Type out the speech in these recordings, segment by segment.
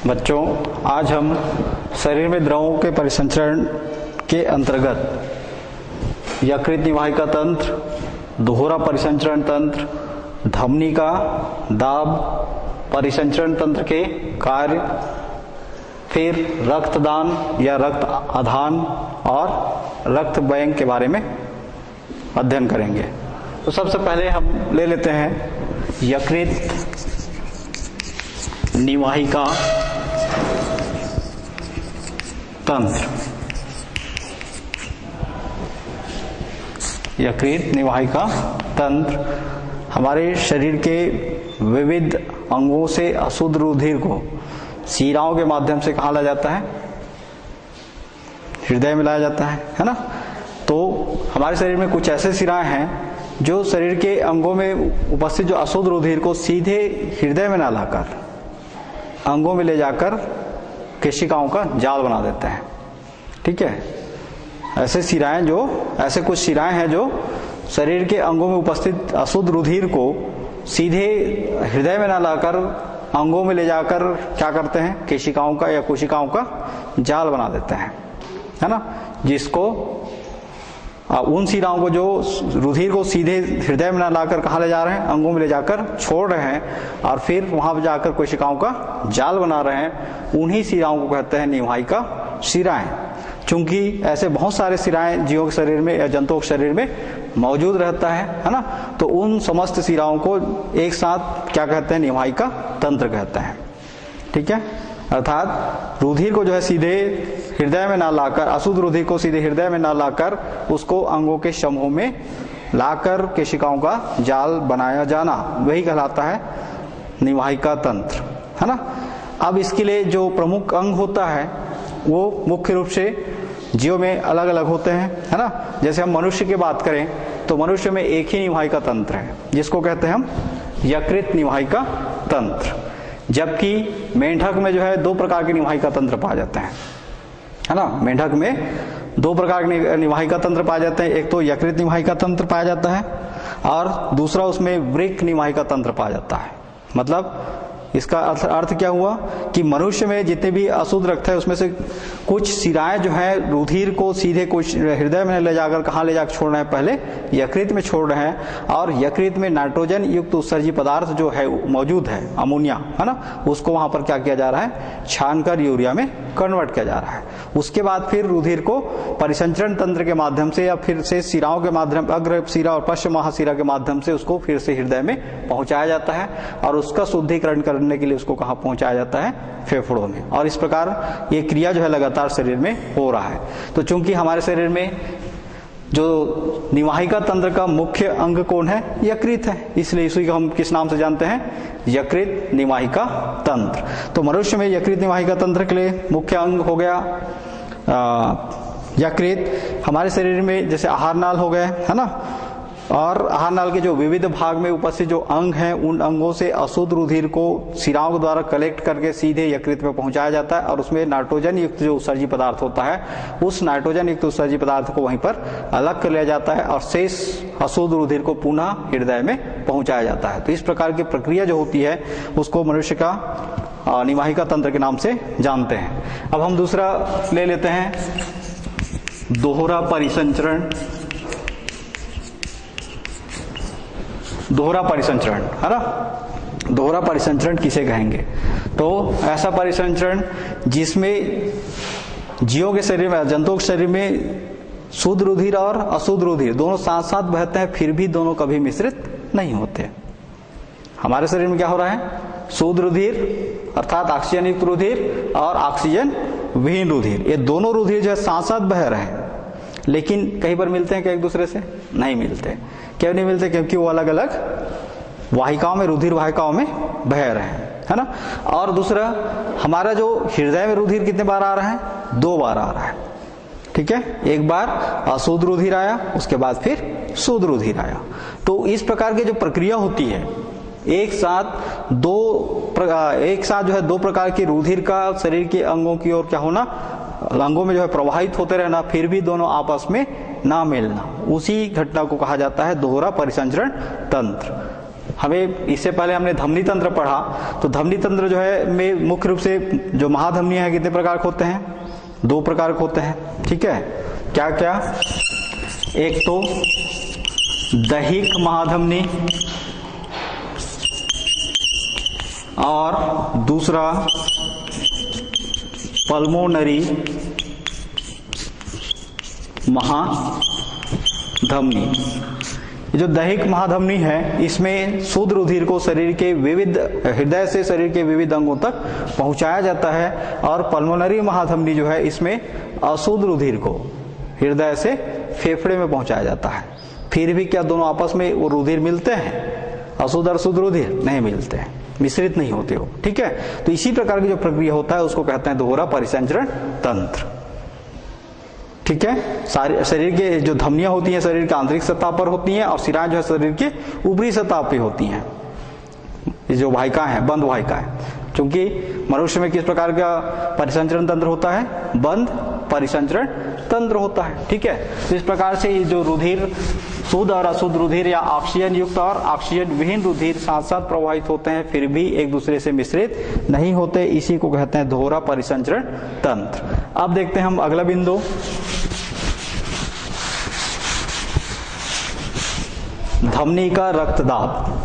बच्चों, आज हम शरीर में द्रवों के परिसंचरण के अंतर्गत यकृत निवाहिका तंत्र, दोहरा परिसंचरण तंत्र, धमनी का दाब, परिसंचरण तंत्र के कार्य, फिर रक्तदान या रक्त आधान और रक्त बैंक के बारे में अध्ययन करेंगे। तो सबसे पहले हम ले लेते हैं यकृत निवाहिका तंत्र। यकृत निवाहिका तंत्र हमारे शरीर के विविध अंगों से अशुद्ध रुधिर को शिराओं के माध्यम से कहाँ लाया जाता है? हृदय में लाया जाता है ना। तो हमारे शरीर में कुछ ऐसे शिराएं हैं जो शरीर के अंगों में उपस्थित जो अशुद्ध रुधिर को सीधे हृदय में ना लाकर अंगों में ले जाकर केशिकाओं का जाल बना देते हैं। ठीक है, ऐसे कुछ शिराएं हैं जो शरीर के अंगों में उपस्थित अशुद्ध रुधिर को सीधे हृदय में ना लाकर अंगों में ले जाकर क्या करते हैं? केशिकाओं का या कोशिकाओं का जाल बना देते हैं, है ना। जिसको उन शिराओं को जो रुधिर को सीधे हृदय में ना लाकर कहाँ ले जा रहे हैं? अंगों में ले जाकर छोड़ रहे हैं और फिर वहां पर जाकर कोशिकाओं का जाल बना रहे हैं, उन्हीं शिराओं को कहते हैं निवाहिका शिराएं। चूंकि ऐसे बहुत सारे शिराएं जीवों के शरीर में या जंतुओं के शरीर में मौजूद रहता है ना, तो उन समस्त शिराओं को एक साथ क्या कहते हैं? निवाहिका तंत्र कहते हैं। ठीक है, अर्थात रुधिर को जो है सीधे हृदय में ना लाकर, अशुद्ध रुधिर को सीधे हृदय में ना लाकर उसको अंगों के समूह में लाकर केशिकाओं का जाल बनाया जाना, वही कहलाता है निवाहिका तंत्र, है ना। अब इसके लिए जो प्रमुख अंग होता है वो मुख्य रूप से जीवों में अलग अलग होते हैं, है ना। जैसे हम मनुष्य की बात करें तो मनुष्य में एक ही निवाहिका तंत्र है जिसको कहते हैं हम यकृत निवाहिका तंत्र, जबकि मेंढक में जो है दो प्रकार के निवाहिका तंत्र पाए जाते हैं, है ना। मेंढक में दो प्रकार के निवाहिका तंत्र पाए जाते हैं, एक तो यकृत निवाहिका तंत्र पाया जाता है और दूसरा उसमें वृक्क निवाहिका तंत्र पाया जाता है। मतलब इसका अर्थ क्या हुआ कि मनुष्य में जितने भी अशुद्ध रक्त है उसमें से कुछ शिराएं जो है रुधिर को सीधे कुछ हृदय में ले जाकर कहाँ ले जाकर छोड़ रहे हैं? पहले यकृत में छोड़ रहे हैं और यकृत में नाइट्रोजन युक्त उत्सर्जी पदार्थ जो है मौजूद है, अमोनिया, है ना, उसको वहां पर क्या किया जा रहा है? छानकर यूरिया में कन्वर्ट किया जा रहा है। उसके बाद फिर रुधिर को परिसंचरण तंत्र के माध्यम से या फिर से शिराओं के माध्यम, अग्र शिरा और पश्चिम महाशिरा के माध्यम से उसको फिर से हृदय में पहुंचाया जाता है और उसका शुद्धिकरण करने के लिए उसको कहाँ पहुंचाया जाता है? फेफड़ों में। और इस प्रकार ये क्रिया जो है लगातार शरीर में हो रहा है। तो चूंकि हमारे शरीर में जो निवाहिका तंत्र का मुख्य अंग कौन है? यकृत है, इसलिए इसी को हम किस नाम से जानते हैं? यकृत निवाहिका तंत्र। तो मनुष्य में यकृत निवाहिका तंत्र के लिए मुख्य अंग हो गया यकृत। हमारे शरीर में जैसे आहार नाल हो गए, है ना, और आहार नाल के जो विविध भाग में उपस्थित जो अंग हैं उन अंगों से अशुद्ध रुधिर को शिराओं के द्वारा कलेक्ट करके सीधे यकृत में पहुंचाया जाता है और उसमें नाइट्रोजन युक्त जो उत्सर्जी पदार्थ होता है उस नाइट्रोजन युक्त उत्सर्जी पदार्थ को वहीं पर अलग कर लिया जाता है और शेष अशुद्ध रुधिर को पुनः हृदय में पहुंचाया जाता है। तो इस प्रकार की प्रक्रिया जो होती है उसको मनुष्य का निवाहिका तंत्र के नाम से जानते हैं। अब हम दूसरा ले लेते हैं दोहरा परिसंचरण। दोहरा परिसंचरण, है ना। दोहरा परिसंचरण किसे कहेंगे? तो ऐसा परिसंचरण जिसमें जीवों के शरीर में, जंतुओं के शरीर में शुद्ध रुधिर और अशुद्ध रुधिर दोनों साथ साथ बहते हैं, फिर भी दोनों कभी मिश्रित नहीं होते। हमारे शरीर में क्या हो रहा है? शुद्ध रुधिर अर्थात ऑक्सीजन युक्त रुधिर और ऑक्सीजन विहीन रुधिर, ये दोनों रुधिर जो है साथ साथ बह रहे हैं, लेकिन कहीं पर मिलते हैं क्या एक दूसरे से? नहीं मिलते। क्यों नहीं मिलते? क्योंकि वो अलग अलग वाहिकाओं में, रुधिर वाहिकाओं में बह रहे हैं, है ना। और दूसरा, हमारा जो हृदय में रुधिर कितने बार आ रहा है? 2 बार आ रहा है। ठीक है, एक बार अशुद्ध रुधिर आया, उसके बाद फिर शुद्ध रुधिर आया। तो इस प्रकार की जो प्रक्रिया होती है, एक साथ जो है दो प्रकार के रुधिर का शरीर के अंगों की ओर क्या होना, अंगों में जो है प्रवाहित होते रहना, फिर भी दोनों आपस में ना मिलना, उसी घटना को कहा जाता है दोहरा परिसंचरण तंत्र। हमें इससे पहले हमने धमनी तंत्र पढ़ा, तो धमनी तंत्र जो है में मुख्य रूप से जो महाधमनियां हैं कितने प्रकार के होते हैं? 2 प्रकार के होते हैं, ठीक है। क्या क्या? एक तो दैहिक महाधमनी और दूसरा पल्मोनरी महाधमनी। जो दैहिक महाधमनी है इसमें शुद्ध रुधिर को शरीर के विविध हृदय से शरीर के विविध अंगों तक पहुंचाया जाता है, और पल्मोनरी महाधमनी जो है इसमें अशुद्ध रुधिर को हृदय से फेफड़े में पहुंचाया जाता है। फिर भी क्या दोनों आपस में वो रुधिर मिलते हैं? अशुद्ध और शुद्ध रुधिर नहीं मिलते हैं, मिश्रित नहीं होते हो, ठीक है। तो इसी प्रकार की जो प्रक्रिया होता है उसको कहते हैं दोहरा परिसंचरण तंत्र, ठीक है। शरीर के जो धमनियां होती हैं शरीर की आंतरिक सतह पर होती हैं, और शिराएं जो है शरीर के ऊपरी सतह पे होती हैं। ये जो वाहिका है बंद वाहिका है, क्योंकि मनुष्य में किस प्रकार का परिसंचरण तंत्र होता है? बंद परिसंचरण तंत्र होता है, ठीक है। तो इस प्रकार से जो रुधिर शुद्ध और अशुद्ध रुधिर या ऑक्सीजन युक्त और ऑक्सीजन विहीन रुधिर साथ साथ प्रवाहित होते हैं, फिर भी एक दूसरे से मिश्रित नहीं होते, इसी को कहते हैं दोहरा परिसंचरण तंत्र। अब देखते हैं हम अगला बिंदु, धमनी का रक्तदाब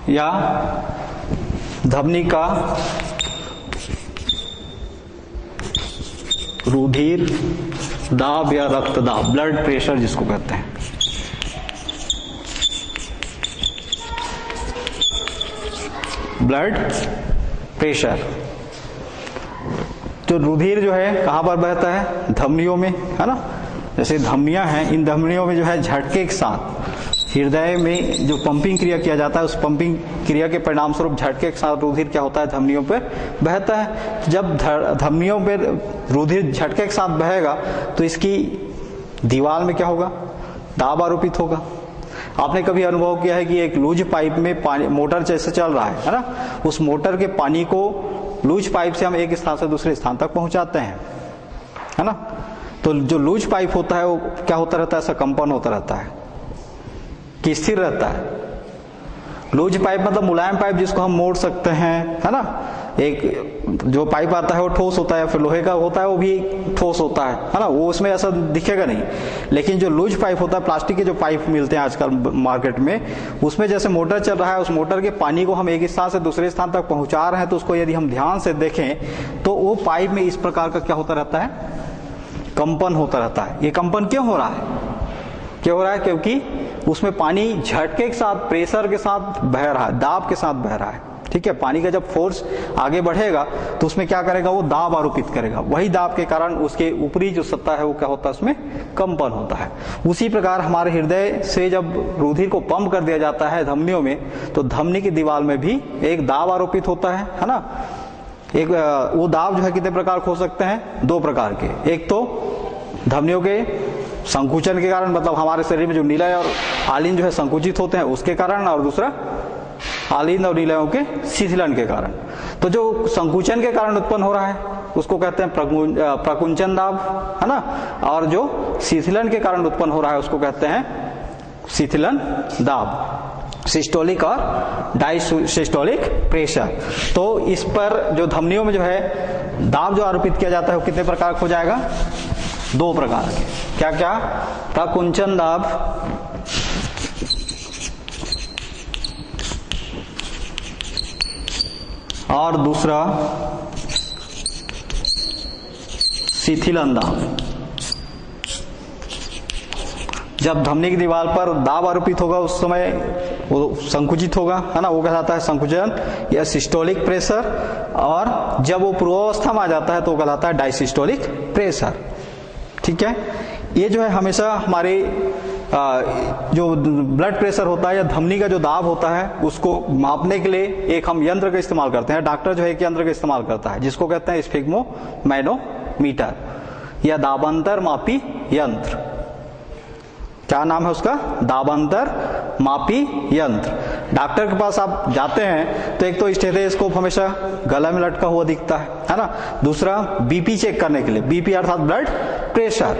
या धमनी का रुधिर दाब या रक्तदाब, ब्लड प्रेशर जिसको कहते हैं। ब्लड प्रेशर, जो रुधिर जो है कहां पर बहता है? धमनियों में, है ना। जैसे धमनियां हैं, इन धमनियों में जो है झटके के साथ हृदय में जो पंपिंग क्रिया किया जाता है, उस पंपिंग क्रिया के परिणाम स्वरूप झटके के साथ रुधिर क्या होता है? धमनियों पर बहता है। जब धमनियों पर रुधिर झटके के साथ बहेगा तो इसकी दीवार में क्या होगा? दाब आरोपित होगा। आपने कभी अनुभव किया है कि एक लूज पाइप में पानी, मोटर जैसे चल रहा है ना, उस मोटर के पानी को लूज पाइप से हम एक स्थान से दूसरे स्थान तक पहुंचाते हैं, है ना। तो जो लूज पाइप होता है वो क्या होता रहता है? ऐसा कंपन होता रहता है कि स्थिर रहता है। लूज पाइप मतलब मुलायम पाइप जिसको हम मोड़ सकते हैं, है ना। एक जो पाइप आता है वो ठोस होता है, फिर लोहे का होता है वो भी ठोस होता है ना, वो उसमें ऐसा दिखेगा नहीं। लेकिन जो लूज पाइप होता है, प्लास्टिक के जो पाइप मिलते हैं आजकल मार्केट में, उसमें जैसे मोटर चल रहा है, उस मोटर के पानी को हम एक स्थान से दूसरे स्थान तक पहुंचा रहे हैं, तो उसको यदि हम ध्यान से देखें तो वो पाइप में इस प्रकार का क्या होता रहता है? कंपन होता रहता है। ये कंपन क्यों हो रहा है? क्यों हो रहा है? क्योंकि उसमें पानी झटके के साथ, प्रेशर के साथ बह रहा है, दाब के साथ बह रहा है, ठीक है। पानी का जब फोर्स आगे बढ़ेगा तो उसमें क्या करेगा? वो दाब आरोपित करेगा। वही दाब के कारण उसके ऊपरी जो सत्ता है वो क्या होता है? उसमें कंपन होता है। उसी प्रकार हमारे हृदय से जब रुधिर को पंप कर दिया जाता है धमनियों में, तो धमनी की दीवार में भी एक दाब आरोपित होता है ना। एक वो दाब जो है कितने प्रकार हो सकते हैं? 2 प्रकार के। एक तो धमनियों के संकुचन के कारण, मतलब हमारे शरीर में जो नीलय और आलिन जो है संकुचित होते हैं उसके कारण, और दूसरा आलिन और नीलयों के शिथिलन के कारण। तो जो संकुचन के कारण उत्पन्न हो रहा है उसको कहते हैं प्रकुंचन दाब, है ना। और जो शिथिलन के कारण उत्पन्न हो रहा है उसको कहते हैं शिथिलन दाब, सिस्टोलिक और डायसिस्टोलिक प्रेशर। तो इस पर जो धमनियों में जो है दाब जो आरोपित किया जाता है वो कितने प्रकार का हो जाएगा? 2 प्रकार के। क्या क्या? प्रकुंचन दाब और दूसरा शिथिलन दाब। जब धमनी की दीवार पर दाब आरोपित होगा उस समय वो संकुचित होगा, है ना, वो कहलाता है संकुचन या सिस्टोलिक प्रेशर। और जब वो पूर्वावस्था में आ जाता है तो वो कहलाता है डायसिस्टोलिक प्रेशर, ठीक है। ये जो है हमेशा हमारे जो ब्लड प्रेशर होता है या धमनी का जो दाब होता है उसको मापने के लिए एक हम यंत्र का इस्तेमाल करते हैं। डॉक्टर जो है एक यंत्र का इस्तेमाल करता है जिसको कहते हैं स्फिग्मोमैनोमीटर या दाबांतर मापी यंत्र। क्या नाम है उसका? दाबांतर मापी यंत्र। डॉक्टर के पास आप जाते हैं तो एक तो स्टेथोस्कोप हमेशा गला में लटका हुआ दिखता है ना। दूसरा बीपी चेक करने के लिए, बीपी अर्थात ब्लड प्रेशर,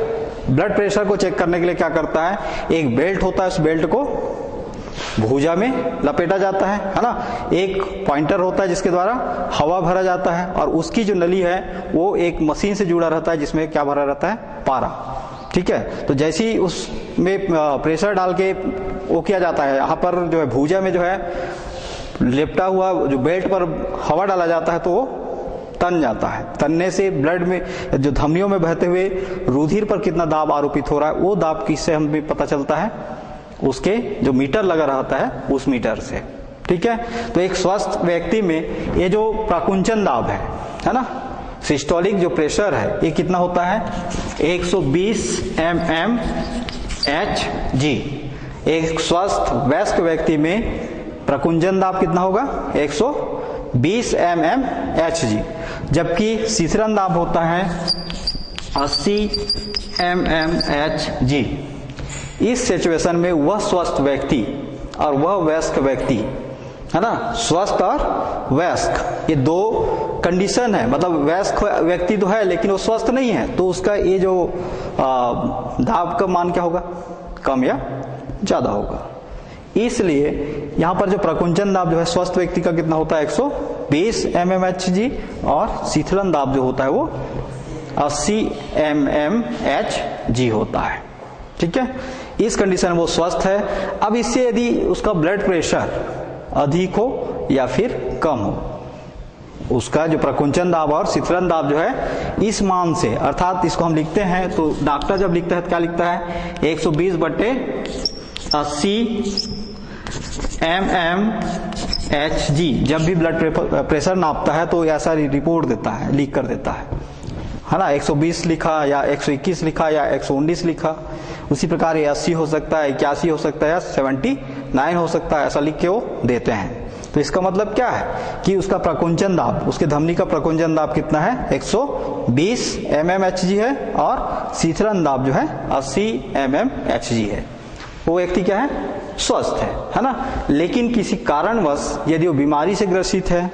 ब्लड प्रेशर को चेक करने के लिए क्या करता है, एक बेल्ट होता है, उस बेल्ट को भुजा में लपेटा जाता है ना। एक पॉइंटर होता है जिसके द्वारा हवा भरा जाता है, और उसकी जो नली है वो एक मशीन से जुड़ा रहता है जिसमें क्या भरा रहता है, पारा। ठीक है, तो जैसे ही उसमें प्रेशर डाल के वो किया जाता है, यहाँ पर जो है भुजा में जो है लिपटा हुआ जो बेल्ट पर हवा डाला जाता है तो वो तन जाता है। तनने से ब्लड में जो धमनियों में बहते हुए रुधिर पर कितना दाब आरोपित हो रहा है, वो दाब किससे हमें पता चलता है, उसके जो मीटर लगा रहता है उस मीटर से। ठीक है, तो एक स्वस्थ व्यक्ति में ये जो प्राकुंचन दाब है ना, सिस्टोलिक जो प्रेशर है, ये कितना होता है 120 mmHg। एक स्वस्थ वयस्क व्यक्ति में प्रकुंचन दाब कितना होगा 120 mmHg, जबकि शिथिलन दाब होता है 80 mmHg। इस सिचुएशन में वह स्वस्थ व्यक्ति और वह वयस्क व्यक्ति है ना, स्वस्थ और वयस्क ये दो कंडीशन है, मतलब वयस्क व्यक्ति तो है लेकिन वो स्वस्थ नहीं है, तो उसका ये जो दाब का मान क्या होगा, कम या ज्यादा होगा। इसलिए यहां पर जो प्रकुंचन दाब जो है स्वस्थ व्यक्ति का कितना होता है 120 mmHg, और शिथिलन दाब जो होता है वो 80 mmHg होता है। ठीक है, इस कंडीशन में वो स्वस्थ है। अब इससे यदि उसका ब्लड प्रेशर अधिक हो या फिर कम हो, उसका जो प्रकुंचन दाब और शिथिलन दाब जो है इस मान से, अर्थात इसको हम लिखते हैं तो डॉक्टर जब लिखता है तो क्या लिखता है 120/80 mmHg। जब भी ब्लड प्रेशर नापता है तो ऐसा रिपोर्ट देता है, लिख कर देता है ना, 120 लिखा या 121 लिखा या 119 लिखा। उसी प्रकार ये 80 हो सकता है, 81 हो सकता है या 79 हो सकता है, ऐसा लिख के वो देते हैं। तो इसका मतलब क्या है कि उसका प्रकुंचन दाब, उसके धमनी का प्रकुंचन दाब कितना है 120 mmHg है, और शिथिलन दाब जो है 80 mmHg है। वो व्यक्ति क्या है, स्वस्थ है ना। लेकिन किसी कारणवश यदि वो बीमारी से ग्रसित है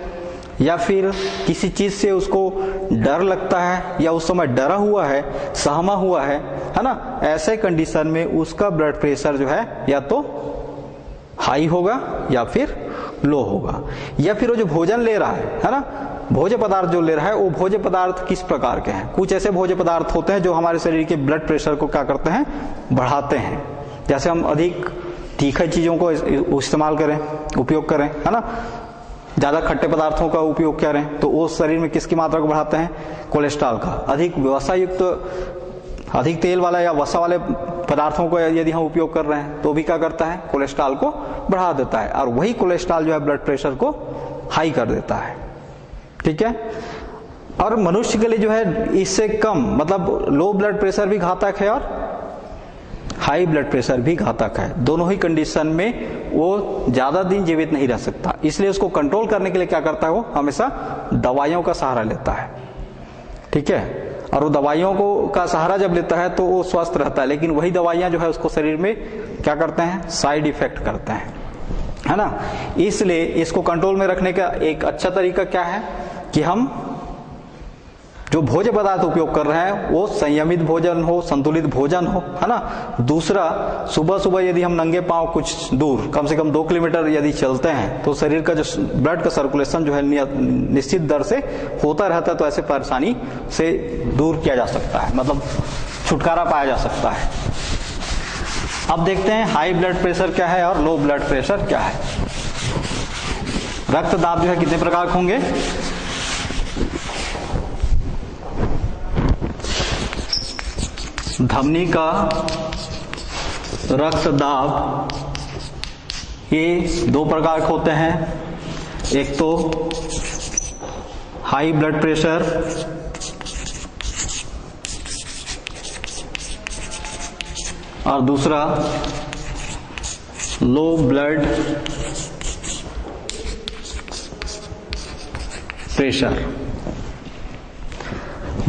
या फिर किसी चीज से उसको डर लगता है या उस समय डरा हुआ है, सहमा हुआ है ना, ऐसे कंडीशन में उसका ब्लड प्रेशर जो है या तो हाई होगा या फिर लो होगा। या फिर वो जो भोजन ले रहा है ना, भोज्य पदार्थ जो ले रहा है, वो भोज्य पदार्थ किस प्रकार के हैं। कुछ ऐसे भोज्य पदार्थ होते हैं जो हमारे शरीर के ब्लड प्रेशर को क्या करते हैं, बढ़ाते हैं। जैसे हम अधिक तीखी चीजों को इस्तेमाल करें, उपयोग करें है ना, ज्यादा खट्टे पदार्थों का उपयोग करें तो वो शरीर में किसकी मात्रा को बढ़ाते हैं, कोलेस्ट्रॉल का। अधिक वसा युक्त, अधिक तेल वाला या वसा वाले पदार्थों को यदि हम उपयोग कर रहे हैं तो भी क्या करता है, कोलेस्ट्रॉल को बढ़ा देता है, और वही कोलेस्ट्रॉल जो है ब्लड प्रेशर को हाई कर देता है। ठीक है, और मनुष्य के लिए जो है इससे कम, मतलब लो ब्लड प्रेशर भी घातक है और हाई ब्लड प्रेशर भी घातक है। दोनों ही कंडीशन में वो ज्यादा दिन जीवित नहीं रह सकता। इसलिए उसको कंट्रोल करने के लिए क्या करता है, वो हमेशा दवाइयों का सहारा लेता है। ठीक है, और वो दवाइयों को का सहारा जब लेता है तो वो स्वस्थ रहता है, लेकिन वही दवाइयां जो है उसको शरीर में क्या करते हैं, साइड इफेक्ट करते हैं, है ना। इसलिए इसको कंट्रोल में रखने का एक अच्छा तरीका क्या है कि हम जो भोज्य पदार्थ उपयोग कर रहे हैं वो संयमित भोजन हो, संतुलित भोजन हो, है ना। दूसरा, सुबह सुबह यदि हम नंगे पांव कुछ दूर, कम से कम 2 किलोमीटर यदि चलते हैं तो शरीर का जो ब्लड का सर्कुलेशन जो है निश्चित दर से होता रहता है, तो ऐसे परेशानी से दूर किया जा सकता है, मतलब छुटकारा पाया जा सकता है। अब देखते हैं हाई ब्लड प्रेशर क्या है और लो ब्लड प्रेशर क्या है। रक्त दाब जो है कितने प्रकार के होंगे, धमनी का रक्त दाब ये 2 प्रकार के होते हैं। एक तो हाई ब्लड प्रेशर और दूसरा लो ब्लड प्रेशर।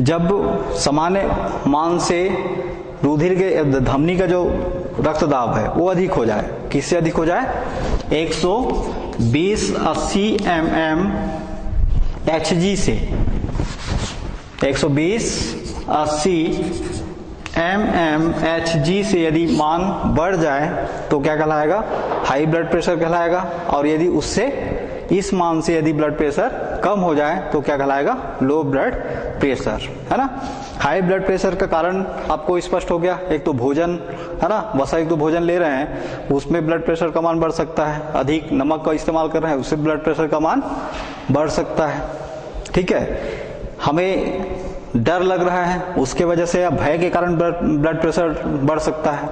जब सामान्य मान से रुधिर के धमनी का जो रक्त दाब है वो अधिक हो जाए, किससे अधिक हो जाए, 120/80 mmHg से, 120/80 mmHg से यदि मान बढ़ जाए तो क्या कहलाएगा, हाई ब्लड प्रेशर कहलाएगा, और यदि उससे इस मान से यदि ब्लड प्रेशर कम हो जाए तो क्या कहलाएगा, लो ब्लड प्रेशर, है ना। हाई ब्लड प्रेशर का कारण आपको स्पष्ट हो गया, एक तो भोजन, है ना, वसायुक्त भोजन ले रहे हैं उसमें ब्लड प्रेशर का मान बढ़ सकता है, अधिक नमक का इस्तेमाल कर रहे हैं उससे ब्लड प्रेशर का मान बढ़ सकता है, ठीक है। हमें डर लग रहा है उसके वजह से या भय के कारण ब्लड प्रेशर बढ़ सकता है।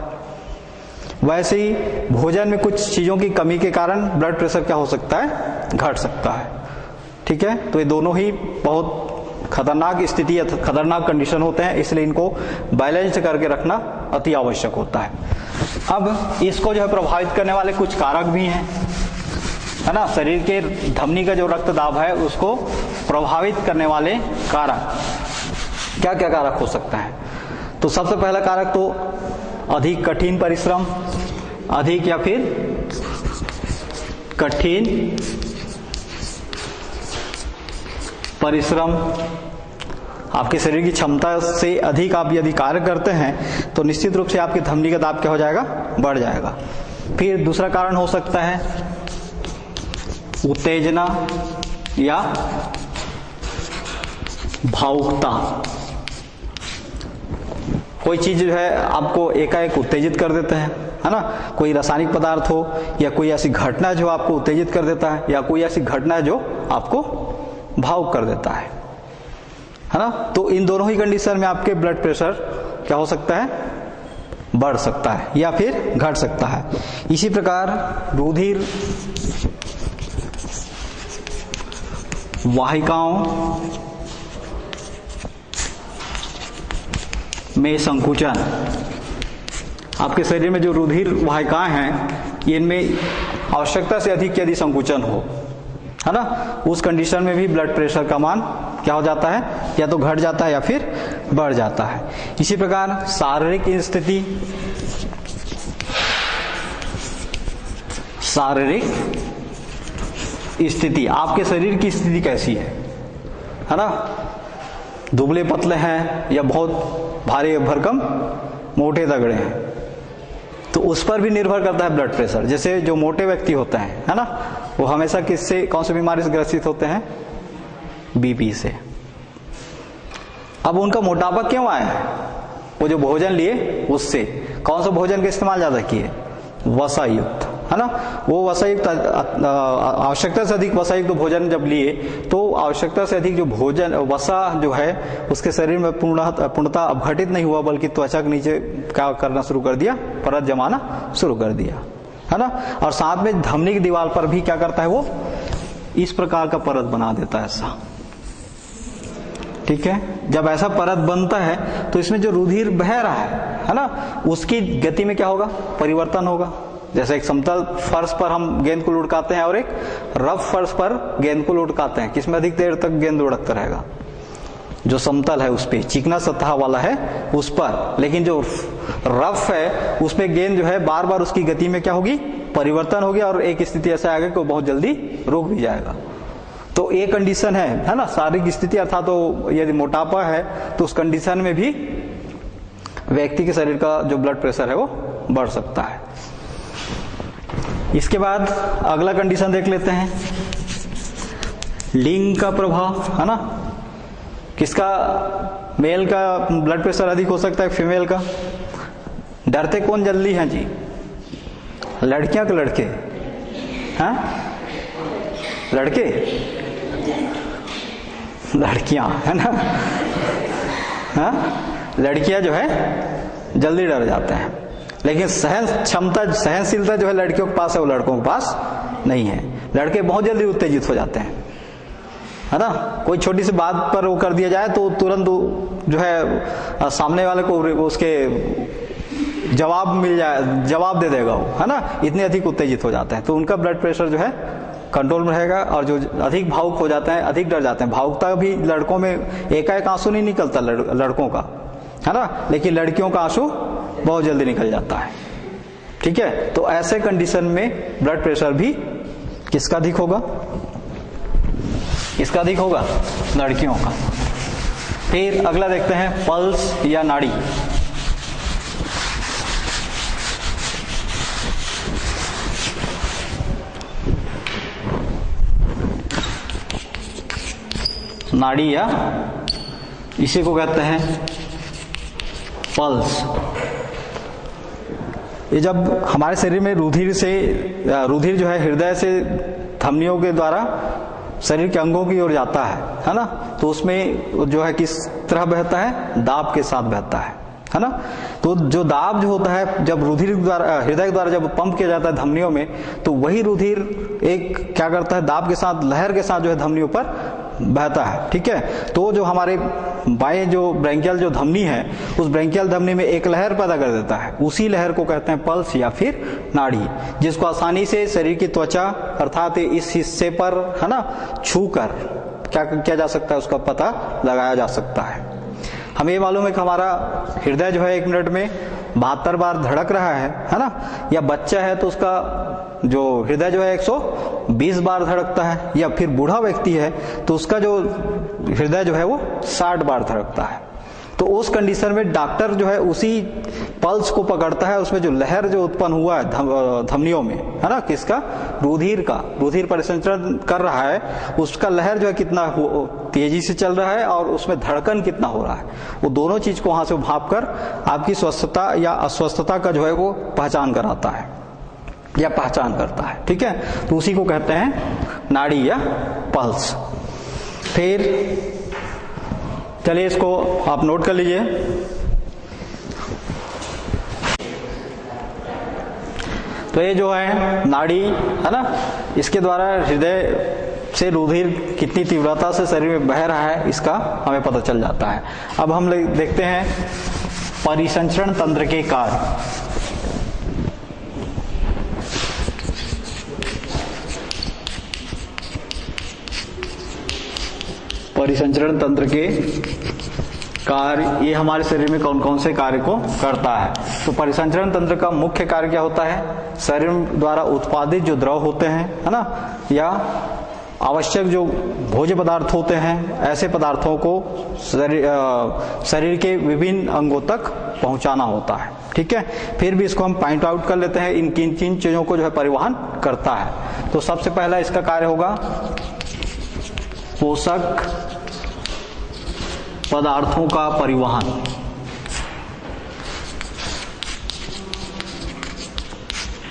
वैसे ही भोजन में कुछ चीजों की कमी के कारण ब्लड प्रेशर क्या हो सकता है, घट सकता है, ठीक है। तो ये दोनों ही बहुत खतरनाक स्थिति या खतरनाक कंडीशन होते हैं, इसलिए इनको बैलेंस करके रखना अति आवश्यक होता है। अब इसको जो है प्रभावित करने वाले कुछ कारक भी हैं, है ना। शरीर के धमनी का जो रक्त दाब है उसको प्रभावित करने वाले कारक क्या क्या कारक हो सकता है। तो सबसे पहला कारक तो अधिक कठिन परिश्रम, अधिक या फिर कठिन परिश्रम। आपके शरीर की क्षमता से अधिक आप यदि कार्य करते हैं तो निश्चित रूप से आपकी धमनी का दाब क्या हो जाएगा, बढ़ जाएगा। फिर दूसरा कारण हो सकता है उत्तेजना या भावुकता। कोई चीज जो है आपको एकाएक उत्तेजित कर देता है ना, कोई रासायनिक पदार्थ हो या कोई ऐसी घटना जो आपको उत्तेजित कर देता है या कोई ऐसी घटना जो आपको भावुक कर देता है ना। तो इन दोनों ही कंडीशन में आपके ब्लड प्रेशर क्या हो सकता है, बढ़ सकता है या फिर घट सकता है। इसी प्रकार रुधिर वाहिकाओं में संकुचन, आपके शरीर में जो रुधिर वाहिकाएं हैं इनमें आवश्यकता से अधिक यदि संकुचन हो, है ना, उस कंडीशन में भी ब्लड प्रेशर का मान क्या हो जाता है, या तो घट जाता है या फिर बढ़ जाता है। इसी प्रकार शारीरिक स्थिति, शारीरिक स्थिति, आपके शरीर की स्थिति कैसी है ना, दुबले पतले हैं या बहुत भारी भरकम मोटे तगड़े हैं, तो उस पर भी निर्भर करता है ब्लड प्रेशर। जैसे जो मोटे व्यक्ति होते हैं, है ना, वो हमेशा किससे, कौन सी बीमारी से ग्रसित होते हैं, बीपी से। अब उनका मोटापा क्यों आया है, वो जो भोजन लिए उससे, कौन सा भोजन का इस्तेमाल ज्यादा किए, वसायुक्त, है ना। वो वसायुक्त आवश्यकता से अधिक वसायुक्त भोजन जब लिए तो आवश्यकता से अधिक जो भोजन वसा जो है उसके शरीर में पूर्णतः अपघटित नहीं हुआ, बल्कि त्वचा के नीचे क्या करना शुरू कर दिया, परत जमाना शुरू कर दिया, है ना। और साथ में धमनी की दीवार पर भी क्या करता है, वो इस प्रकार का परत बना देता है ऐसा, ठीक है। जब ऐसा परत बनता है तो इसमें जो रुधिर बह रहा है ना, उसकी गति में क्या होगा, परिवर्तन होगा। जैसे एक समतल फर्श पर हम गेंद को लुढ़काते हैं और एक रफ फर्श पर गेंद को लुढ़काते हैं, किसमें अधिक देर तक गेंद लुढ़कता रहेगा, जो समतल है उस पे, चिकना सतह वाला है उस पर। लेकिन जो रफ है उसमें गेंद जो है बार बार उसकी गति में क्या होगी, परिवर्तन होगी, और एक स्थिति ऐसा आएगा कि वो बहुत जल्दी रुक भी जाएगा। तो एक कंडीशन है ना, शारीरिक स्थिति, अर्थात तो यदि मोटापा है तो उस कंडीशन में भी व्यक्ति के शरीर का जो ब्लड प्रेशर है वो बढ़ सकता है। इसके बाद अगला कंडीशन देख लेते हैं, लिंग का प्रभाव, है ना। किसका, मेल का ब्लड प्रेशर अधिक हो सकता है, फीमेल का। डरते कौन जल्दी हैं जी, लड़कियां के लड़के, हैं, लड़के, लड़कियां, है ना, हाँ, लड़कियां जो है जल्दी डर जाते हैं, लेकिन सहन क्षमता, सहनशीलता जो है लड़कियों के पास है, वो लड़कों के पास नहीं है। लड़के बहुत जल्दी उत्तेजित हो जाते हैं, है ना। कोई छोटी सी बात पर वो कर दिया जाए तो तुरंत जो है सामने वाले को उसके जवाब मिल जाए, जवाब दे देगा वो, है ना, इतने अधिक उत्तेजित हो जाते हैं। तो उनका ब्लड प्रेशर जो है कंट्रोल में रहेगा। और जो अधिक भावुक हो जाते हैं, अधिक डर जाते हैं, भावुकता भी लड़कों में एकाएक आंसू नहीं निकलता लड़कों का, है ना, लेकिन लड़कियों का आंसू बहुत जल्दी निकल जाता है, ठीक है। तो ऐसे कंडीशन में ब्लड प्रेशर भी किसका अधिक होगा, इसका अधिक होगा, लड़कियों का। फिर अगला देखते हैं पल्स या नाड़ी, नाड़ी या इसी को कहते हैं पल्स। ये जब हमारे शरीर में रुधिर जो है हृदय से धमनियों के द्वारा शरीर के अंगों की ओर जाता है ना, तो उसमें जो है किस तरह बहता है, दाब के साथ बहता है ना। तो जो दाब जो होता है जब रुधिर द्वारा हृदय के द्वारा जब पंप किया जाता है धमनियों में, तो वही रुधिर एक क्या करता है, दाब के साथ लहर के साथ जो है धमनियों पर बहता है। ठीक है, तो जो हमारे बाएं जो ब्रैंकियल जो धमनी है, उस ब्रैंकियल धमनी में एक लहर पैदा कर देता है, उसी लहर को कहते हैं पल्स या फिर नाड़ी, जिसको आसानी से शरीर की त्वचा अर्थात इस हिस्से पर है ना छूकर क्या किया जा सकता है, उसका पता लगाया जा सकता है। हमें ये मालूम है कि हमारा हृदय जो है 1 मिनट में 72 बार धड़क रहा है ना, या बच्चा है तो उसका जो हृदय जो है 120 बार धड़कता है, या फिर बूढ़ा व्यक्ति है तो उसका जो हृदय जो है वो 60 बार धड़कता है। तो उस कंडीशन में डॉक्टर जो है उसी पल्स को पकड़ता है, उसमें जो लहर जो उत्पन्न हुआ है धमनियों में है ना, किसका, रुधिर परिसंचरण कर रहा है, उसका लहर जो है कितना तेजी से चल रहा है और उसमें धड़कन कितना हो रहा है, वो दोनों चीज को वहां से भाप कर आपकी स्वस्थता या अस्वस्थता का जो है वो पहचान कराता है या पहचान करता है। ठीक है, तो उसी को कहते हैं नाड़ी या पल्स। फिर चलिए इसको आप नोट कर लीजिए। तो ये जो है नाड़ी है ना, इसके द्वारा हृदय से रुधिर कितनी तीव्रता से शरीर में बह रहा है इसका हमें पता चल जाता है। अब हम देखते हैं परिसंचरण तंत्र के कार्य। परिसंचरण तंत्र के कार्य, ये हमारे शरीर में कौन कौन से कार्य को करता है। तो परिसंचरण तंत्र का मुख्य कार्य क्या होता है, शरीर द्वारा उत्पादित जो द्रव होते हैं है ना, या आवश्यक जो भोज्य पदार्थ होते हैं, ऐसे पदार्थों को शरीर के विभिन्न अंगों तक पहुंचाना होता है। ठीक है, फिर भी इसको हम पॉइंट आउट कर लेते हैं, इन किन किन चीजों को जो है परिवहन करता है। तो सबसे पहला इसका कार्य होगा पोषक पदार्थों का परिवहन।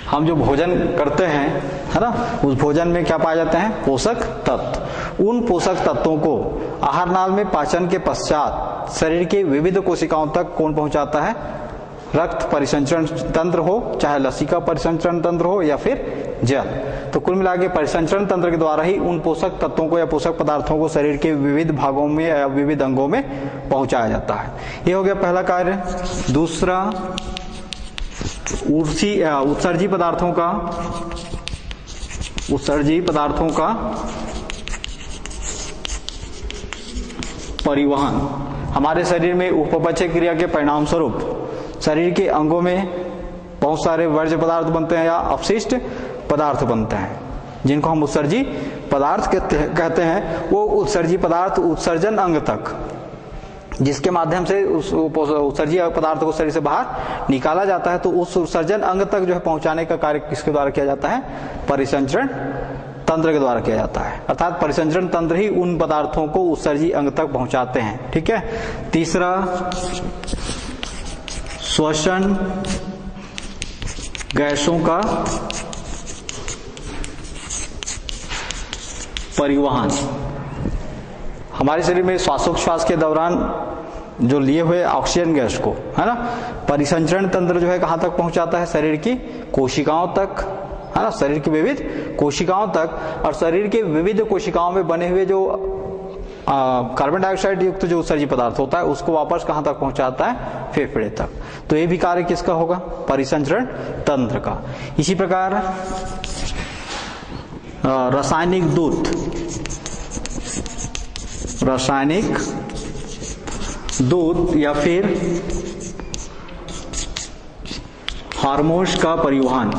हम जो भोजन करते हैं है ना, उस भोजन में क्या पाए जाते हैं, पोषक तत्व। उन पोषक तत्वों को आहार नाल में पाचन के पश्चात शरीर के विविध कोशिकाओं तक कौन पहुंचाता है, रक्त परिसंचरण तंत्र हो, चाहे लसिका परिसंचरण तंत्र हो या फिर जल। तो कुल मिला के परिसंचरण तंत्र के द्वारा ही उन पोषक तत्वों को या पोषक पदार्थों को शरीर के विविध भागों में या विविध अंगों में पहुंचाया जाता है। ये हो गया पहला कार्य। दूसरा उत्सर्जी पदार्थों का परिवहन। हमारे शरीर में उपपचय क्रिया के परिणाम स्वरूप शरीर के अंगों में बहुत सारे वर्ज्य पदार्थ बनते हैं या अपशिष्ट पदार्थ बनते हैं, जिनको हम उत्सर्जी पदार्थ कहते हैं। वो उत्सर्जी पदार्थ उत्सर्जन अंग तक, जिसके माध्यम से उस उत्सर्जी पदार्थ को शरीर से बाहर निकाला जाता है, तो उस उत्सर्जन अंग तक जो है पहुंचाने का कार्य किसके द्वारा किया जाता है, परिसंचरण तंत्र के द्वारा किया जाता है। अर्थात परिसंचरण तंत्र ही उन पदार्थों को उत्सर्जी अंग तक पहुंचाते हैं। ठीक है। तीसरा श्वसन गैसों का परिवहन। हमारे शरीर में श्वासोच्छ्वास के दौरान जो लिए हुए ऑक्सीजन गैस को है ना, परिसंचरण तंत्र जो है कहां तक पहुंचाता है, शरीर की कोशिकाओं तक है ना, शरीर की विविध कोशिकाओं तक। और शरीर के विविध कोशिकाओं में बने हुए जो कार्बन डाइऑक्साइड युक्त जो उत्सर्जी पदार्थ होता है उसको वापस कहां तक पहुंचाता है, फेफड़े तक। तो ये भी कार्य किसका होगा, परिसंचरण तंत्र का। इसी प्रकार रासायनिक दूध या फिर हार्मोन्स का परिवहन।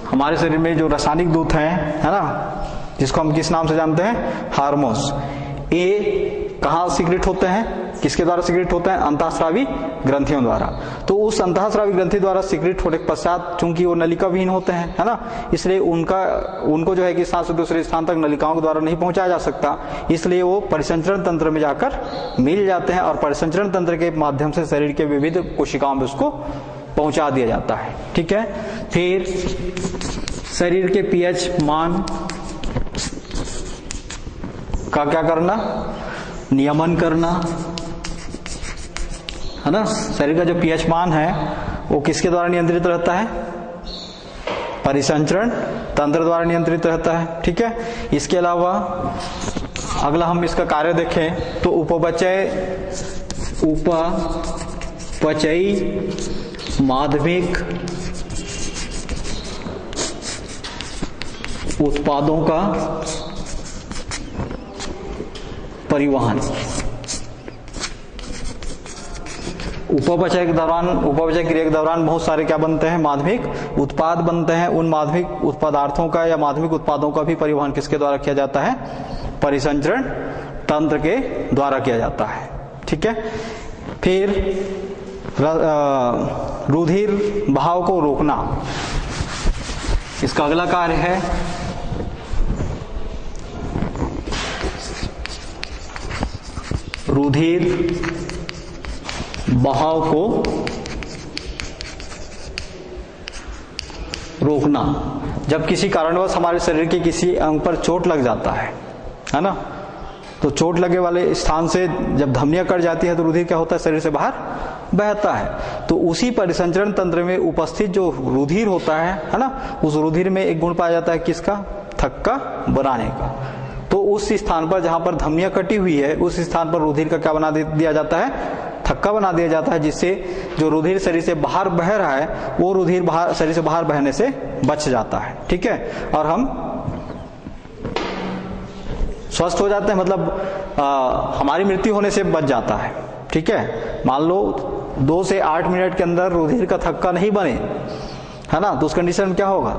हमारे शरीर में जो रासायनिक दूध है ना, जिसको हम किस नाम से जानते हैं, हार्मोन्स, ये कहाँ सीक्रेट होते हैं, किसके द्वारा सिक्रेट होता है? अंतःस्रावी ग्रंथियों द्वारा। तो उस अंतःस्रावी ग्रंथि द्वारा सिक्रेट होने के पश्चात, चूंकि वो नलिका विहीन होते हैं, है ना, इसलिए उनको जो है कि स्थान से दूसरे स्थान तक नलिकाओं के द्वारा नहीं पहुंचाया जा सकता, इसलिए वो परिसंचरण तंत्र में जाकर मिल जाते हैं और परिसंचरण तंत्र के माध्यम से शरीर के विविध कोशिकाओं में उसको पहुंचा दिया जाता है। ठीक है। फिर शरीर के पीएच मान का क्या करना? नियमन करना, है ना। शरीर का जो पीएच मान है वो किसके द्वारा नियंत्रित रहता है? परिसंचरण तंत्र द्वारा नियंत्रित रहता है। ठीक है। इसके अलावा अगला हम इसका कार्य देखें तो उपपचयी माध्यमिक उत्पादों का परिवहन। उपपचय क्रिया के दौरान बहुत सारे क्या बनते हैं? माध्यमिक उत्पाद बनते हैं। उन माध्यमिक उत्पादार्थों का या माध्यमिक उत्पादों का भी परिवहन किसके द्वारा किया जाता है? परिसंचरण तंत्र के द्वारा किया जाता है। ठीक है। फिर रुधिर बहाव को रोकना, इसका अगला कार्य है रुधिर बहाव को रोकना। जब किसी कारणवश हमारे शरीर के किसी अंग पर चोट लग जाता है ना, तो चोट लगे वाले स्थान से जब धमनियां कट जाती है तो रुधिर क्या होता है? शरीर से बाहर बहता है। तो उसी परिसंचरण तंत्र में उपस्थित जो रुधिर होता है ना, उस रुधिर में एक गुण पाया जाता है किसका? थक्का बनाने का। तो उस स्थान पर जहां पर धमनियां कटी हुई है उस स्थान पर रुधिर का क्या बना दिया जाता है? थक्का बना दिया जाता है, जिससे जो रुधिर शरीर से बाहर बह रहा है वो रुधिर शरीर से बाहर बहने से बच जाता है। ठीक है। और हम स्वस्थ हो जाते हैं, मतलब हमारी मृत्यु होने से बच जाता है। ठीक है। मान लो 2 से 8 मिनट के अंदर रुधिर का थक्का नहीं बने, है ना, तो उस कंडीशन में क्या होगा?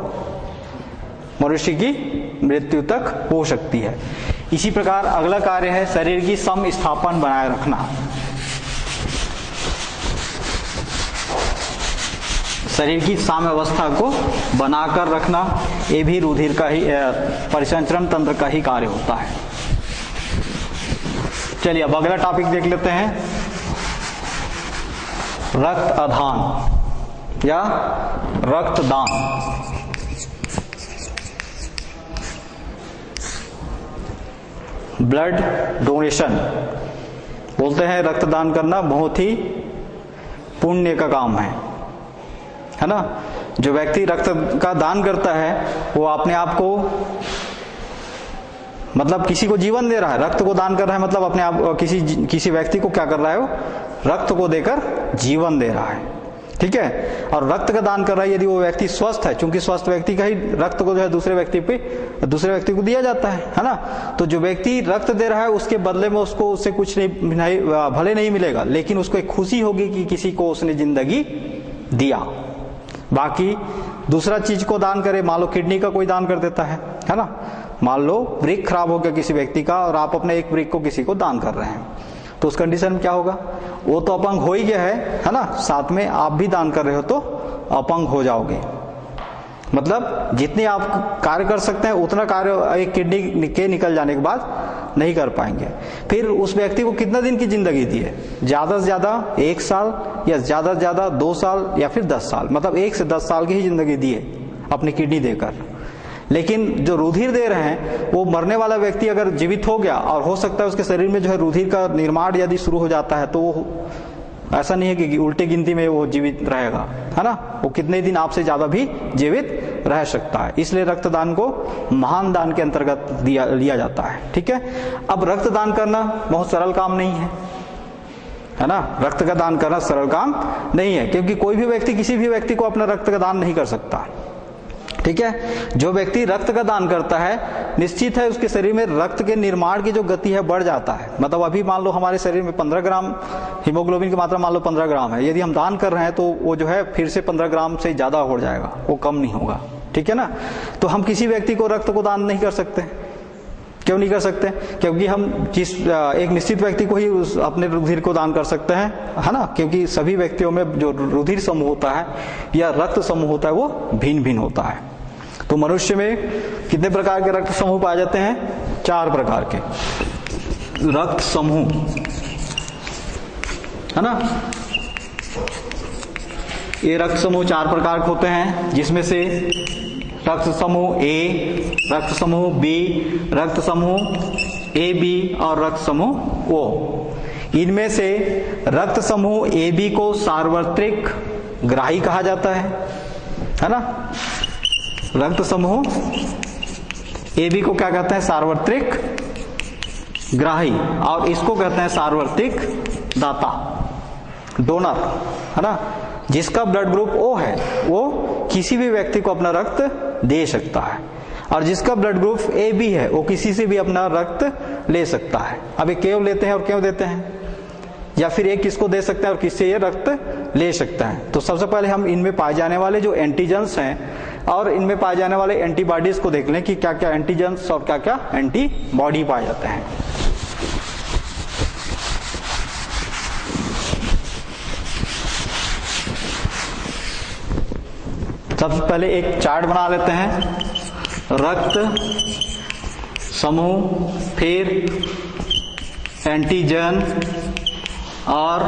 मनुष्य की मृत्यु तक हो सकती है। इसी प्रकार अगला कार्य है शरीर की समस्थापन बनाए रखना। शरीर की साम्यावस्था को बनाकर रखना, ये भी रुधिर का ही परिसंचरण तंत्र का ही कार्य होता है। चलिए अब अगला टॉपिक देख लेते हैं, रक्त आधान या रक्तदान। ब्लड डोनेशन बोलते हैं। रक्तदान करना बहुत ही पुण्य का काम है ना। जो व्यक्ति रक्त का दान करता है वो अपने आप को, मतलब किसी को जीवन दे रहा है। रक्त को दान कर रहा है मतलब अपने आप किसी व्यक्ति को क्या कर रहा है? वो रक्त को देकर जीवन दे रहा है। ठीक है। और रक्त का दान कर रहा है यदि वो व्यक्ति स्वस्थ है, क्योंकि स्वस्थ व्यक्ति का ही रक्त को जो है दूसरे व्यक्ति को दिया जाता है ना। तो जो व्यक्ति रक्त दे रहा है उसके बदले में उससे कुछ नहीं भले नहीं मिलेगा, लेकिन उसको एक खुशी होगी कि किसी को उसने जिंदगी दिया। बाकी दूसरा चीज को दान करे, मान लो किडनी का कोई दान कर देता है ना। मान लो वृक्क खराब हो गया किसी व्यक्ति का और आप अपने एक वृक्क को किसी को दान कर रहे हैं, तो उस कंडीशन में क्या होगा? वो तो अपंग हो ही गया है ना, साथ में आप भी दान कर रहे हो तो अपंग हो जाओगे। मतलब जितने आप कार्य कर सकते हैं उतना कार्य एक किडनी के निकल जाने के बाद नहीं कर पाएंगे। फिर उस व्यक्ति को कितना दिन की जिंदगी दी है? ज्यादा से ज्यादा 1 साल या ज्यादा से ज्यादा 2 साल या फिर 10 साल, मतलब 1 से 10 साल की ही जिंदगी दी है अपनी किडनी देकर। लेकिन जो रुधिर दे रहे हैं वो मरने वाला व्यक्ति अगर जीवित हो गया और हो सकता है उसके शरीर में जो है रुधिर का निर्माण यदि शुरू हो जाता है, तो वो ऐसा नहीं है कि उल्टी गिनती में वो जीवित रहेगा, है ना। वो कितने दिन आपसे ज्यादा भी जीवित रह सकता है। इसलिए रक्तदान को महान दान के अंतर्गत लिया जाता है। ठीक है। अब रक्तदान करना बहुत सरल काम नहीं है ना। रक्त का दान करना सरल काम नहीं है, क्योंकि कोई भी व्यक्ति किसी भी व्यक्ति को अपना रक्त का दान नहीं कर सकता। ठीक है। जो व्यक्ति रक्त का दान करता है निश्चित है उसके शरीर में रक्त के निर्माण की जो गति है बढ़ जाता है। मतलब अभी मान लो हमारे शरीर में 15 ग्राम हीमोग्लोबिन की मात्रा मान लो 15 ग्राम है, यदि हम दान कर रहे हैं तो वो जो है फिर से 15 ग्राम से ज्यादा हो जाएगा, वो कम नहीं होगा। ठीक है ना। तो हम किसी व्यक्ति को रक्त को दान नहीं कर सकते, क्यों नहीं कर सकते? क्योंकि हम जिस एक निश्चित व्यक्ति को ही अपने रुधिर को दान कर सकते हैं, है ना, क्योंकि सभी व्यक्तियों में जो रुधिर समूह होता है या रक्त समूह होता है वो भिन्न भिन्न होता है। तो मनुष्य में कितने प्रकार के रक्त समूह पाए जाते हैं? 4 प्रकार के रक्त समूह, है ना। ये रक्त समूह 4 प्रकार के होते हैं, जिसमें से रक्त समूह ए, रक्त समूह बी, रक्त समूह ए बी और रक्त समूह ओ। इनमें से रक्त समूह ए बी को सार्वत्रिक ग्राही कहा जाता है ना। रक्त समूह ए बी को क्या कहते हैं? सार्वत्रिक ग्राही, और इसको कहते हैं सार्वत्रिक दाता, डोनर, है ना। जिसका ब्लड ग्रुप ओ है वो किसी भी व्यक्ति को अपना रक्त दे सकता है, और जिसका ब्लड ग्रुप ए बी है वो किसी से भी अपना रक्त ले सकता है। अब ये क्यों लेते हैं और क्यों देते हैं, या फिर एक किसको दे सकते हैं और किससे ये रक्त ले सकता है? तो सबसे पहले हम इनमें पाए जाने वाले जो एंटीजेंस हैं और इनमें पाए जाने वाले एंटीबॉडीज को देख लें कि क्या क्या एंटीजेंस और क्या क्या एंटीबॉडी पाए जाते हैं। सबसे पहले एक चार्ट बना लेते हैं, रक्त समूह, फिर एंटीजन और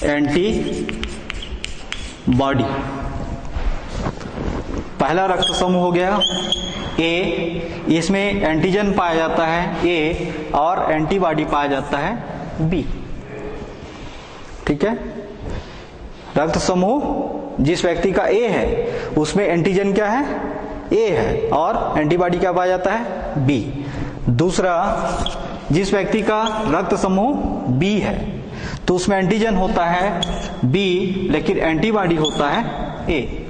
एंटीबॉडी। पहला रक्त समूह हो गया ए, इसमें एंटीजन पाया जाता है ए और एंटीबॉडी पाया जाता है बी। ठीक है, रक्त समूह जिस व्यक्ति का ए है उसमें एंटीजन क्या है? ए है, और एंटीबॉडी क्या पाया जाता है? बी। दूसरा, जिस व्यक्ति का रक्त समूह बी है तो उसमें एंटीजन होता है बी, लेकिन एंटीबॉडी होता है ए।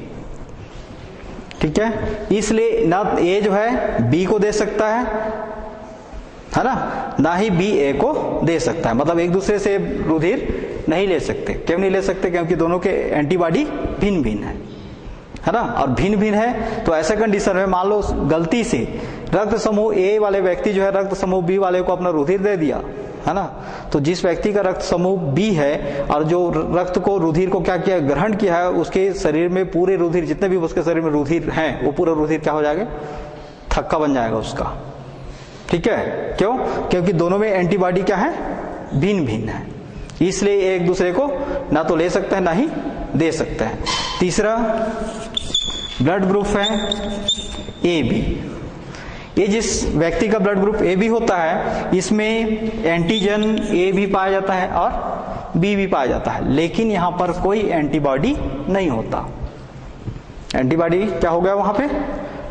ठीक है, इसलिए ना ए जो है बी को दे सकता है ना, ना ही बी ए को दे सकता है। मतलब एक दूसरे से रुधिर नहीं ले सकते। क्यों नहीं ले सकते? क्योंकि दोनों के एंटीबॉडी भिन्न भिन्न है ना, और भिन्न भिन्न है तो ऐसे कंडीशन में मान लो गलती से रक्त समूह ए वाले व्यक्ति जो है रक्त समूह बी वाले को अपना रुधिर दे दिया, है ना, तो जिस व्यक्ति का रक्त समूह बी है और जो रक्त को रुधिर को क्या किया? ग्रहण किया है, उसके शरीर में पूरे रुधिर जितने भी उसके शरीर में रुधिर हैं वो पूरा रुधिर क्या हो जाएगा? थक्का बन जाएगा उसका। ठीक है, क्यों? क्योंकि दोनों में एंटीबॉडी क्या है? भिन्न भिन्न है, इसलिए एक दूसरे को ना तो ले सकते हैं ना ही दे सकते हैं। तीसरा ब्लड ग्रुप है ए बी। ये जिस व्यक्ति का ब्लड ग्रुप ए बी होता है इसमें एंटीजन ए भी पाया जाता है और बी भी पाया जाता है, लेकिन यहां पर कोई एंटीबॉडी नहीं होता। एंटीबॉडी क्या हो गया? वहां पे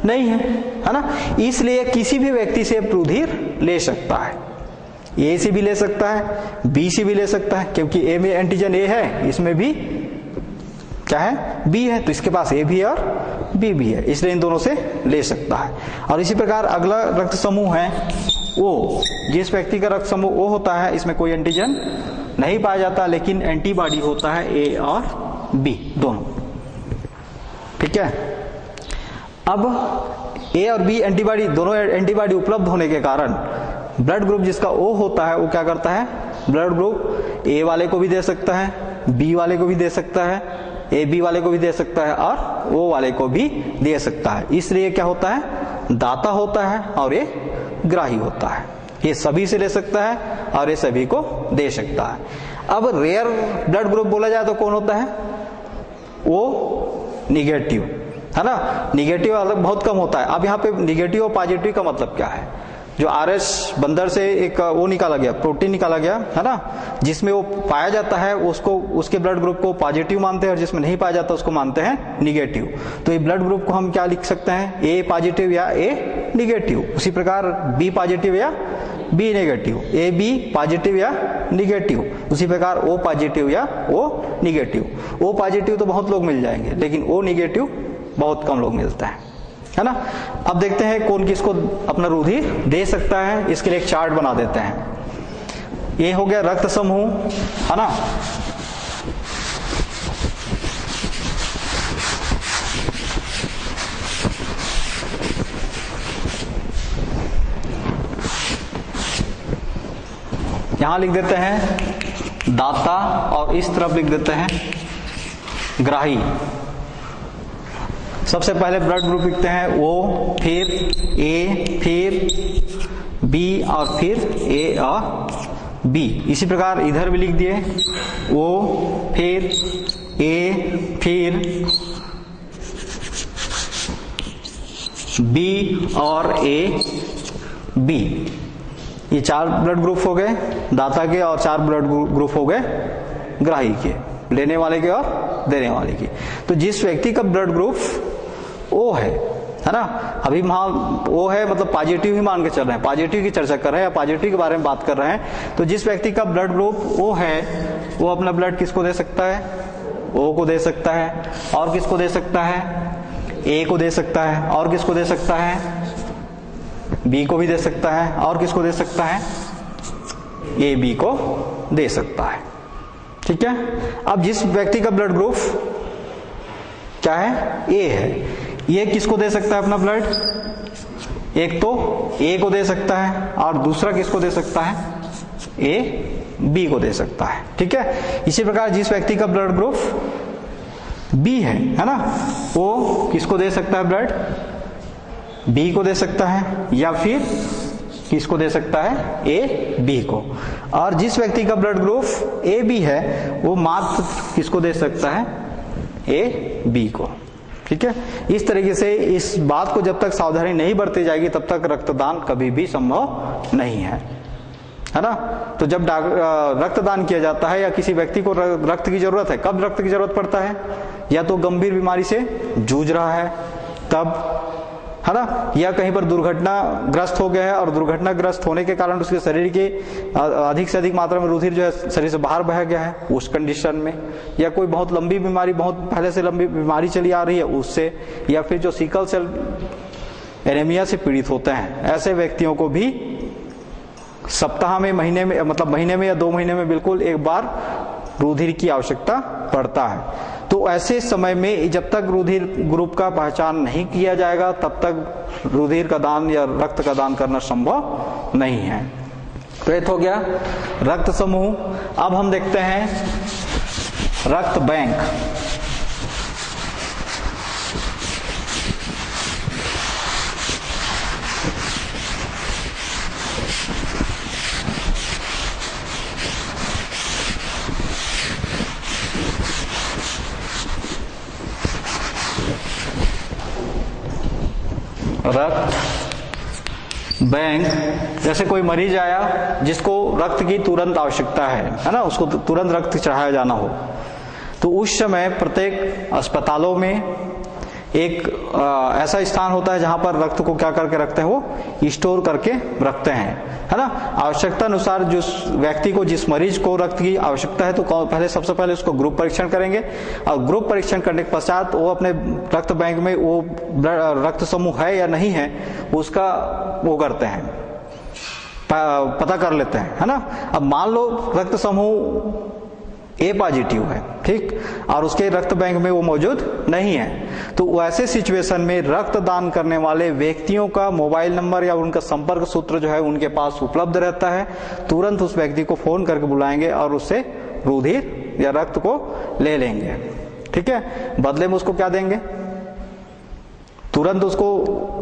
नहीं है ना। इसलिए किसी भी व्यक्ति से रुधिर ले सकता है, ए से भी ले सकता है, बी से भी ले सकता है, क्योंकि ए में एंटीजन ए है, इसमें भी क्या है? बी है, तो इसके पास ए भी है और बी भी है, इसलिए इन दोनों से ले सकता है। और इसी प्रकार अगला रक्त समूह है ओ। जिस व्यक्ति का रक्त समूह ओ होता है इसमें कोई एंटीजन नहीं पाया जाता, लेकिन एंटीबॉडी होता है ए और बी दोनों। ठीक है, अब ए और बी एंटीबॉडी दोनों एंटीबॉडी उपलब्ध होने के कारण ब्लड ग्रुप जिसका ओ होता है वो क्या करता है? ब्लड ग्रुप ए वाले को भी दे सकता है, बी वाले को भी दे सकता है, ए बी वाले को भी दे सकता है और ओ वाले को भी दे सकता है। इसलिए क्या होता है? दाता होता है और ये ग्राही होता है। ये सभी से ले सकता है और ये सभी को दे सकता है। अब रेयर ब्लड ग्रुप बोला जाए तो कौन होता है? वो निगेटिव, है ना। निगेटिव अलग बहुत कम होता है। अब यहाँ पे निगेटिव और पॉजिटिव का मतलब क्या है? जो आरएस बंदर से एक वो निकाला गया, प्रोटीन निकाला गया, है ना, जिसमें वो पाया जाता है उसको, उसके ब्लड ग्रुप को पॉजिटिव मानते हैं, और जिसमें नहीं पाया जाता उसको मानते हैं निगेटिव। तो ये ब्लड ग्रुप को हम क्या लिख सकते हैं? ए पॉजिटिव या ए निगेटिव। उसी प्रकार बी पॉजिटिव या B negative, A B positive या निगेटिव, उसी प्रकार ओ पॉजिटिव या ओ निगेटिव। ओ पॉजिटिव तो बहुत लोग मिल जाएंगे, लेकिन ओ निगेटिव बहुत कम लोग मिलता है ना। अब देखते हैं कौन किसको अपना रुधिर दे सकता है। इसके लिए एक चार्ट बना देते हैं। ये हो गया रक्त समूह, है ना। यहां लिख देते हैं दाता और इस तरफ लिख देते हैं ग्राही। सबसे पहले ब्लड ग्रुप लिखते हैं O, फिर A, फिर B और फिर A और B। इसी प्रकार इधर भी लिख दिए O, फिर A, फिर B और A, B। ये 4 ब्लड ग्रुप हो गए दाता के और 4 ब्लड ग्रुप हो गए ग्राही के, लेने वाले के और देने वाले के। तो जिस व्यक्ति का ब्लड ग्रुप O है ना, अभी वहां O है मतलब पॉजिटिव ही मान के चल रहे हैं, पॉजिटिव की चर्चा कर रहे हैं या पॉजिटिव के बारे में बात कर रहे हैं। तो जिस व्यक्ति का ब्लड ग्रुप O है वो अपना ब्लड किसको दे सकता है? O को दे सकता है। और किसको दे सकता है? A को दे सकता है। और किसको दे सकता है? B को भी दे सकता है। और किसको दे सकता है? AB को दे सकता है। ठीक है। अब जिस व्यक्ति का ब्लड ग्रुप क्या है? A है, ये किसको दे सकता है अपना ब्लड? एक तो A को दे सकता है और दूसरा किसको दे सकता है? A B को दे सकता है। ठीक है। इसी प्रकार जिस व्यक्ति का ब्लड ग्रुप B है ना, वो किसको दे सकता है ब्लड? B को दे सकता है या फिर किसको दे सकता है? A B को। और जिस व्यक्ति का ब्लड ग्रुप AB है वो मात्र किसको दे सकता है? A B को। ठीक है। इस तरीके से इस बात को जब तक सावधानी नहीं बरती जाएगी तब तक रक्तदान कभी भी संभव नहीं है ना। तो जब रक्तदान किया जाता है या किसी व्यक्ति को रक्त की जरूरत है, कब रक्त की जरूरत पड़ता है? या तो गंभीर बीमारी से जूझ रहा है तब, है ना, या कहीं पर दुर्घटनाग्रस्त हो गया है और दुर्घटनाग्रस्त होने के कारण उसके शरीर के अधिक से अधिक मात्रा में रुधिर जो है शरीर से बाहर बह गया है उस कंडीशन में, या कोई बहुत लंबी बीमारी, बहुत पहले से लंबी बीमारी चली आ रही है उससे, या फिर जो सिकल सेल एनीमिया से पीड़ित होते हैं, ऐसे व्यक्तियों को भी सप्ताह में, महीने में, मतलब महीने में या 2 महीने में बिल्कुल एक बार रुधिर की आवश्यकता पड़ता है। तो ऐसे समय में जब तक रुधिर ग्रुप का पहचान नहीं किया जाएगा तब तक रुधिर का दान या रक्त का दान करना संभव नहीं है। तो ये हो गया रक्त समूह। अब हम देखते हैं रक्त बैंक। रक्त बैंक, जैसे कोई मरीज आया जिसको रक्त की तुरंत आवश्यकता है ना, उसको तुरंत रक्त चढ़ाया जाना हो, तो उस समय प्रत्येक अस्पतालों में एक ऐसा स्थान होता है जहां पर रक्त को क्या करके रखते हैं? वो स्टोर करके रखते हैं, है ना। आवश्यकता अनुसार जिस व्यक्ति को, जिस मरीज को रक्त की आवश्यकता है तो पहले सबसे पहले उसको ग्रुप परीक्षण करेंगे और ग्रुप परीक्षण करने के पश्चात वो अपने रक्त बैंक में वो रक्त समूह है या नहीं है उसका वो करते हैं, पता कर लेते हैं, है ना। अब मान लो रक्त समूह A पॉजिटिव है, ठीक, और उसके रक्त बैंक में वो मौजूद नहीं है, तो ऐसे सिचुएशन में रक्तदान करने वाले व्यक्तियों का मोबाइल नंबर या उनका संपर्क सूत्र जो है उनके पास उपलब्ध रहता है। तुरंत उस व्यक्ति को फोन करके बुलाएंगे और उससे रुधिर या रक्त को ले लेंगे। ठीक है। बदले में उसको क्या देंगे? तुरंत उसको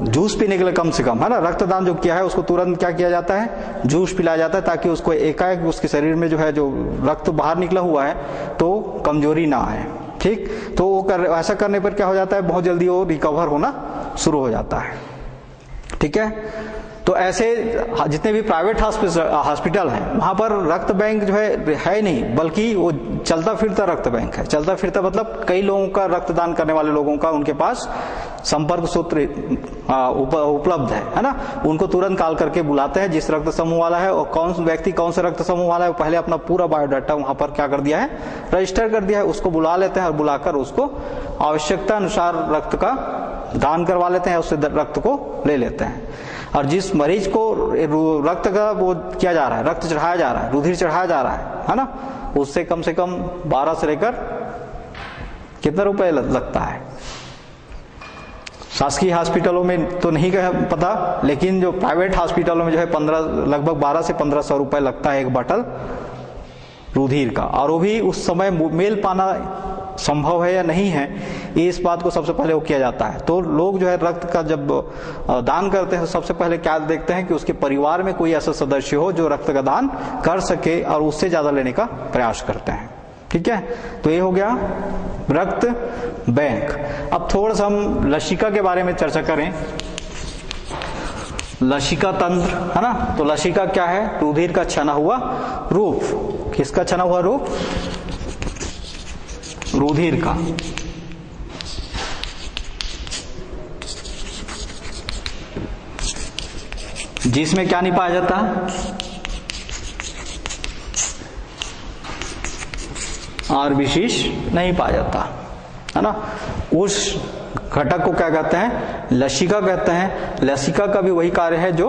जूस पीने के लिए, कम से कम, है ना। रक्तदान जो किया है उसको तुरंत क्या किया जाता है? जूस पिलाया जाता है, ताकि उसको एकाएक उसके शरीर में जो है जो रक्त बाहर निकला हुआ है तो कमजोरी ना आए। ठीक। तो वो ऐसा करने पर क्या हो जाता है? बहुत जल्दी वो रिकवर होना शुरू हो जाता है। ठीक है। तो ऐसे जितने भी प्राइवेट हॉस्पिटल हैं वहां पर रक्त बैंक जो है नहीं, बल्कि वो चलता फिरता रक्त बैंक है। चलता फिरता मतलब कई लोगों का रक्तदान करने वाले लोगों का उनके पास संपर्क सूत्र उपलब्ध है ना। उनको तुरंत कॉल करके बुलाते हैं जिस रक्त समूह वाला है और कौन व्यक्ति कौन सा रक्त समूह वाला है, पहले अपना पूरा बायोडाटा वहां पर क्या कर दिया है? रजिस्टर कर दिया है। उसको बुला लेते हैं और बुलाकर उसको आवश्यकता अनुसार रक्त का दान करवा लेते हैं, उससे रक्त को ले लेते हैं। और जिस मरीज को रक्त का वो किया जा रहा है, रक्त चढ़ाया जा रहा है, रुधिर चढ़ाया जा रहा है ना, उससे कम 12 से लेकर कितना रुपए लगता है? शासकीय हॉस्पिटलों में तो नहीं पता, लेकिन जो प्राइवेट हॉस्पिटलों में जो है लगभग 12 से 1500 रुपए लगता है एक बॉटल रुधिर का। और वो भी उस समय मेल पाना संभव है या नहीं है, इस बात को सबसे पहले वो किया जाता है। तो लोग जो है रक्त का जब दान करते हैं, सबसे पहले क्या देखते हैं कि उसके परिवार में कोई ऐसा सदस्य हो जो रक्त का दान कर सके, और उससे ज्यादा लेने का प्रयास करते हैं। ठीक है, तो ये हो गया रक्त बैंक। अब थोड़ा सा हम लसिका के बारे में चर्चा करें। लसिका तंत्र है ना, तो लसिका क्या है? रुधिर का छना हुआ रूप। किसका छना हुआ रूप? रुधिर का। जिसमें क्या नहीं पाया जाता? आरबीसी नहीं पाया जाता, है ना। उस घटक को क्या कहते हैं? लसिका कहते हैं। लसिका का भी वही कार्य है जो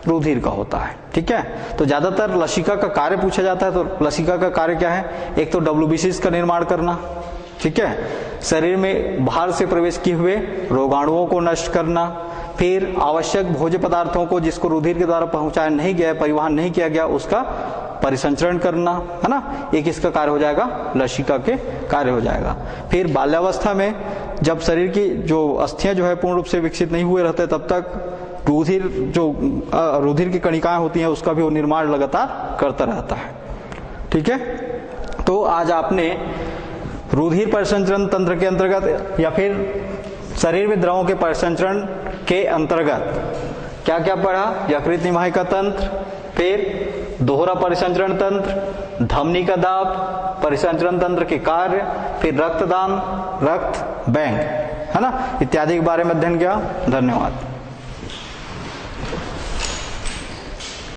रुधिर का होता है। ठीक है, तो ज्यादातर लसिका का कार्य पूछा जाता है। तो लसिका का कार्य क्या है? एक तो WBCs का निर्माण करना, ठीक है, शरीर में बाहर से प्रवेश किए हुए रोगाणुओं को नष्ट करना, फिर आवश्यक भोज्य पदार्थों को जिसको रुधिर के द्वारा पहुंचाया नहीं गया, परिवहन नहीं किया गया, उसका परिसंचरण करना, है ना। एक इसका कार्य हो जाएगा, लसिका के कार्य हो जाएगा। फिर बाल्यावस्था में जब शरीर की जो अस्थियां जो है पूर्ण रूप से विकसित नहीं हुए रहते, तब तक रुधिर की कणिकाएं होती हैं, उसका भी वो निर्माण लगातार करता रहता है। ठीक है, तो आज आपने रुधिर परिसंचरण तंत्र के अंतर्गत या फिर शरीर में द्रवों के परिसंचरण के अंतर्गत क्या क्या पढ़ा? यकृत निवाहिका तंत्र, फिर दोहरा परिसंचरण तंत्र, धमनी का दाब, परिसंचरण तंत्र के कार्य, फिर रक्तदान, रक्त बैंक, है ना, इत्यादि के बारे में अध्ययन किया। धन्यवाद।